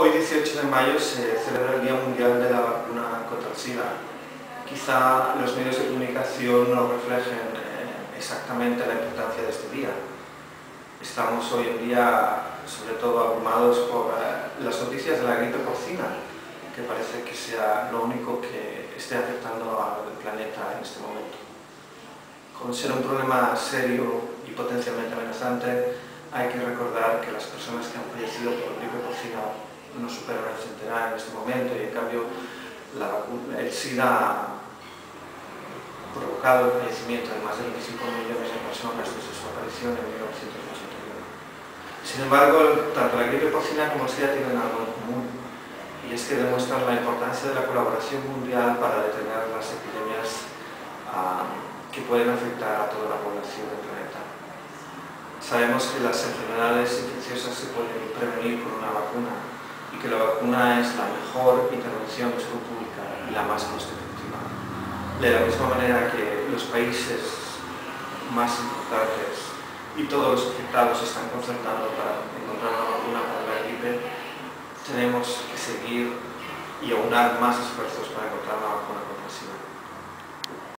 Hoy, 18 de mayo, se celebra el Día Mundial de la Vacuna contra el SIDA. Quizá los medios de comunicación no reflejen exactamente la importancia de este día. Estamos hoy en día, sobre todo, abrumados por las noticias de la gripe porcina, que parece que sea lo único que esté afectando al planeta en este momento. Con ser un problema serio y potencialmente amenazante, hay que recordar que las personas que han fallecido por gripe porcina no superan el centenar en este momento, y en cambio el SIDA ha provocado el fallecimiento de más de 25 millones de personas desde su aparición en 1981. Sin embargo, tanto la gripe porcina como el SIDA tienen algo en común, y es que demuestran la importancia de la colaboración mundial para detener las epidemias que pueden afectar a toda la población del planeta. Sabemos que las enfermedades infecciosas se pueden prevenir con una vacuna, y que la vacuna es la mejor intervención de salud pública y la más coste efectiva. De la misma manera que los países más importantes y todos los afectados se están concertando para encontrar una vacuna para la gripe, tenemos que seguir y aunar más esfuerzos para encontrar una vacuna contra el SIDA.